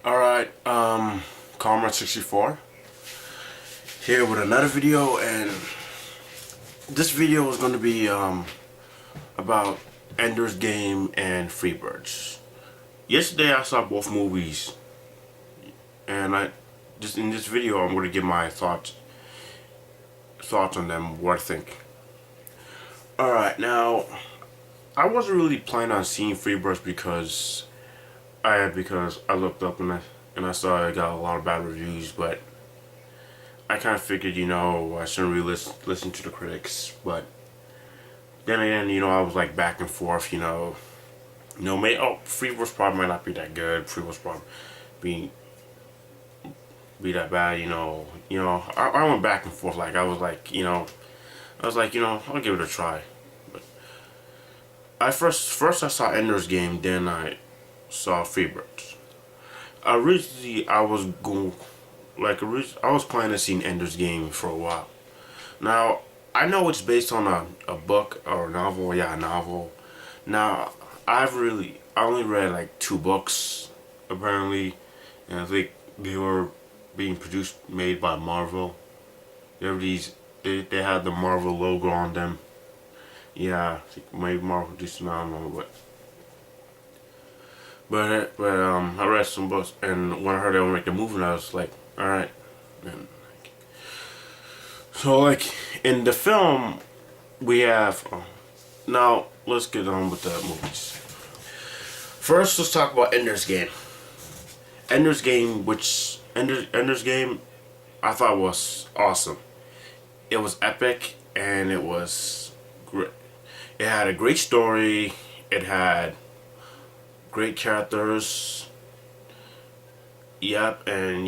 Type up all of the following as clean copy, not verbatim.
Alright, Karma64 here with another video, and this video is going to be about Ender's Game and Freebirds. Yesterday I saw both movies, and just in this video I'm going to give my thoughts on them, what I think. Alright, now I wasn't really planning on seeing Freebirds because I looked up and I saw it got a lot of bad reviews, but I kind of figured, I shouldn't really listen to the critics. But then again, I was like back and forth, maybe, Freebirds probably might not be that good. Freebirds probably be that bad, I went back and forth. Like I was like, I'll give it a try. But I first I saw Ender's Game, then I saw Freebirds. Originally, I was planning to see Ender's Game for a while. Now, I know it's based on a book or a novel. Yeah, a novel. Now, I only read like 2 books, apparently, and I think they were being made by Marvel. They had the Marvel logo on them. Yeah, I think maybe Marvel produced them, I don't know, but I read some books, and when I heard they would make the movie, I was like, all right. And so, like, in the film, we have. Now, let's get on with the movies. First, let's talk about Ender's Game. Ender's Game, Ender's Game, I thought was awesome. It was epic, and it was great. It had a great story. It had great characters. Yep, and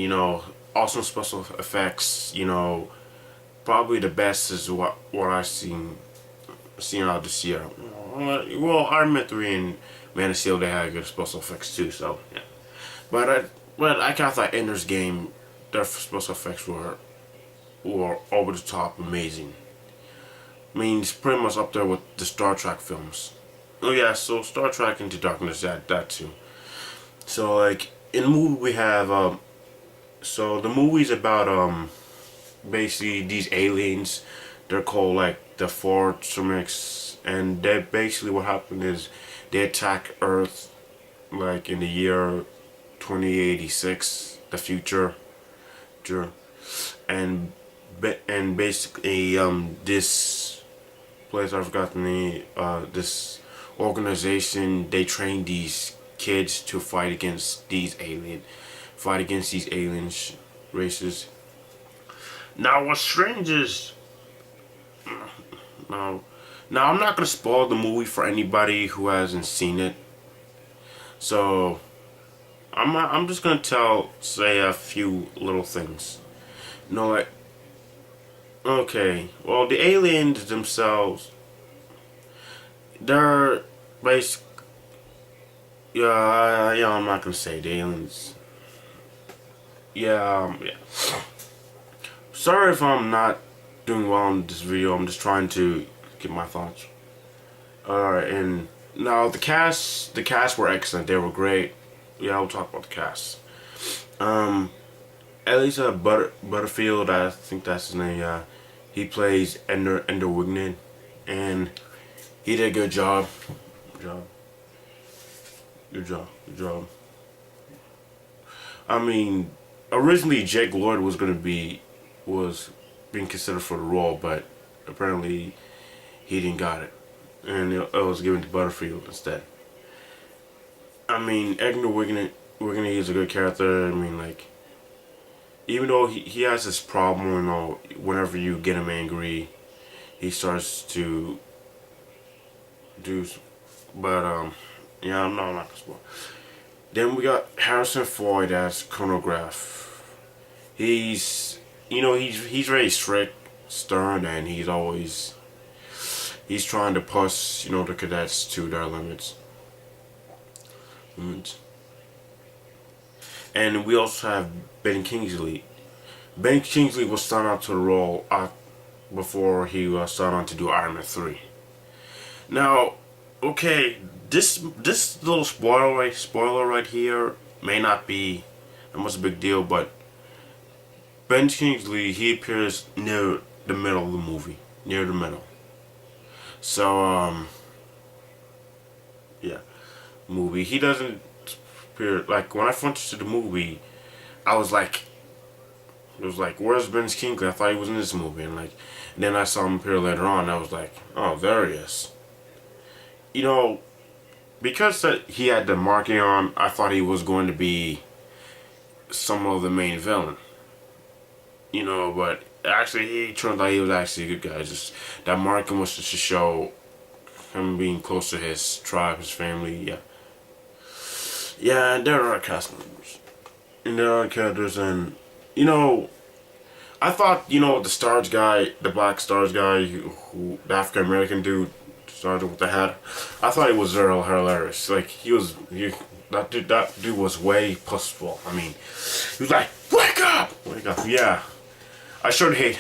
awesome special effects. Probably the best is what I've seen out this year. Well, Iron Man 3 and Man of Steel, they had good special effects too. So yeah, but I kind of thought Ender's Game, their special effects were over the top amazing. I mean, it's pretty much up there with the Star Trek films. Oh yeah, so Star Trek Into Darkness, that too. So like in the movie we have so the movie's about basically these aliens. They're called like the Fortremix, and they basically what happened is they attack Earth like in the year 2086, the future, and basically this place, I've forgotten this organization, they train these kids to fight against these alien races. Now what's strange is now I'm not gonna spoil the movie for anybody who hasn't seen it, so I'm just gonna say a few little things. Like, okay, well, the aliens themselves, they're basic. Yeah, I'm not gonna say the aliens. Yeah. Sorry if I'm not doing well in this video. I'm just trying to get my thoughts. Alright, and now the cast were excellent. They were great. Yeah, we'll talk about the cast. Elisa Butterfield, I think that's his name. He plays Ender Wignan, and he did a good job. Good job. I mean, originally Jake Lloyd was being considered for the role, but apparently he didn't got it, and it was given to Butterfield instead. I mean, Edgar Wignan is a good character. I mean, like, even though he has this problem, whenever you get him angry, he starts to do. But yeah, I'm not gonna spoil. Then we got Harrison Ford as Colonel Graff. He's very strict, stern, and he's trying to push the cadets to their limits. And we also have Ben Kingsley. Ben Kingsley was signed on to the role before he was signed on to do Iron Man 3. Now, okay, this little spoiler right here may not be that much a big deal, but Ben Kingsley, he appears near the middle of the movie. Near the middle. So, yeah. Movie. He doesn't appear, like, when I first to the movie, I was like, it was like, where's Ben Kingsley? I thought he was in this movie. And then I saw him appear later on, and I was like, oh, there he is. You know, because he had the marking on, I thought he was going to be some of the main villain. You know, but actually, he turned out he was actually a good guy. Just that marking was just to show him being close to his tribe, his family. Yeah, yeah, and there are cast members, and there are characters, and you know, I thought the Stars guy, the Black Stars guy, who the African American dude started with the hat. I thought he was very hilarious. Like that dude was way possible. I mean, he was like, wake up, wake up. Yeah. I sure hate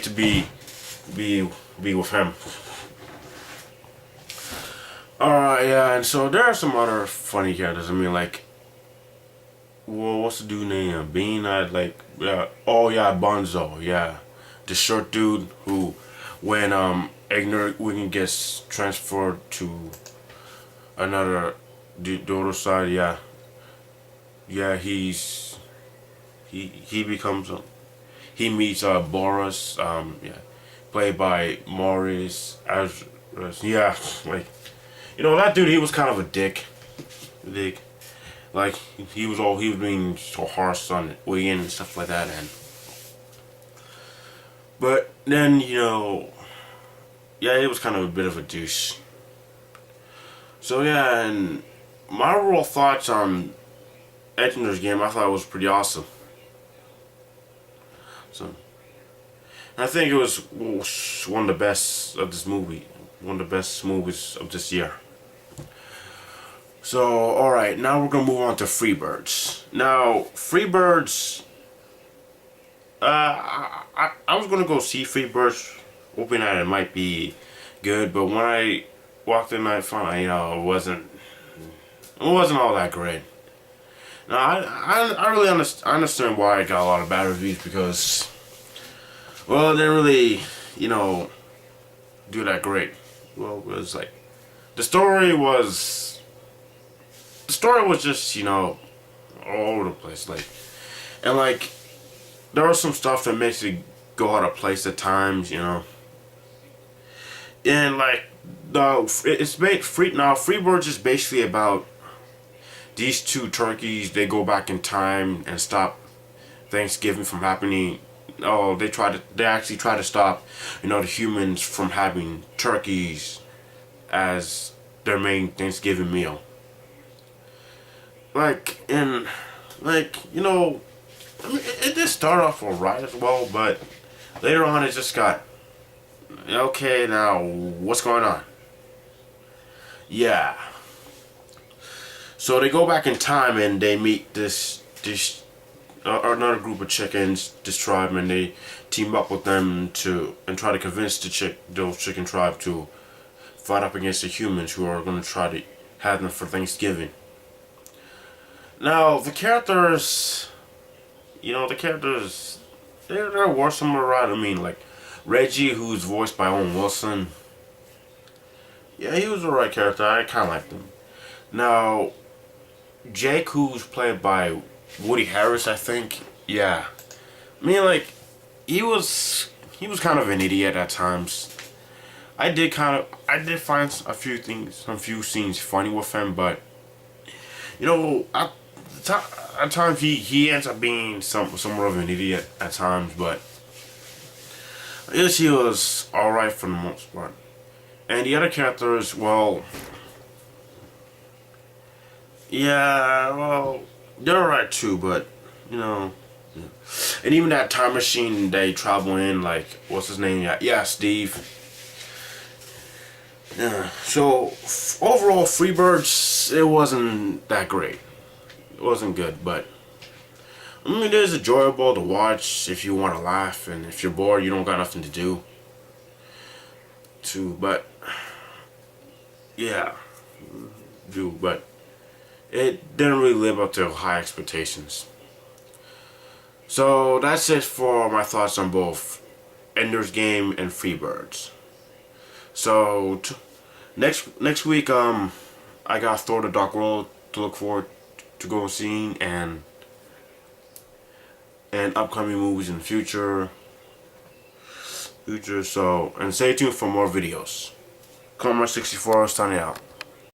to be with him. Yeah, and so there are some other funny characters. I mean, like, well, what's the dude name? Bean? Oh yeah, Bonzo. Yeah, the short dude who, when Ignorant Wiggin gets transferred to another the other side. Yeah, yeah, he becomes he meets Boris, yeah, played by Maurice as yeah, like that dude. He was kind of a dick, like he was being so harsh on Wiggin and stuff like that, but then yeah, he was kind of a bit of a douche. So yeah, and my overall thoughts on Ender's Game, I thought it was pretty awesome. So, I think it was one of the best of this movie. One of the best movies of this year. So, alright, now we're going to move on to Freebirds. Now, Freebirds, I was going to go see Freebirds, hoping that it might be good, but when I walked in, I found, it wasn't all that great. Now, I really understand why it got a lot of bad reviews, because, well, it didn't really, do that great. Well, it was like, the story was just, all over the place, and there was some stuff that makes it go out of place at times, and Freebirds is basically about these two turkeys. They go back in time and stop Thanksgiving from happening. Oh, they actually try to stop, the humans from having turkeys as their main Thanksgiving meal. I mean, it did start off alright as well, but later on it just got, okay, now what's going on? Yeah. So they go back in time and they meet this another group of chickens, this tribe, and they team up with them and try to convince those chicken tribe to fight up against the humans who are going to try to have them for Thanksgiving. Now the characters, there were some around. I mean, like Reggie, who's voiced by Owen Wilson. Yeah, he was a right character. I kind of liked him. Now, Jake, who's played by Woody Harris, I think. Yeah, I mean, he was kind of an idiot at times. I did find some few scenes funny with him, but at times he ends up being somewhat of an idiot at times. But I guess he was all right for the most part. And the other characters, well, yeah, well, they're alright too, but, yeah. And even that time machine they travel in, what's his name? Yeah, Steve. Yeah, so, overall, Freebirds, it wasn't that great. It wasn't good, but, I mean, it is enjoyable to watch if you want to laugh, and if you're bored, you don't got nothing to do. But it didn't really live up to high expectations. So that's it for my thoughts on both Ender's Game and Freebirds. So next week, I got Thor: The Dark World to look forward to go seeing, and upcoming movies in the future. So, and stay tuned for more videos. Comma 64 signing out.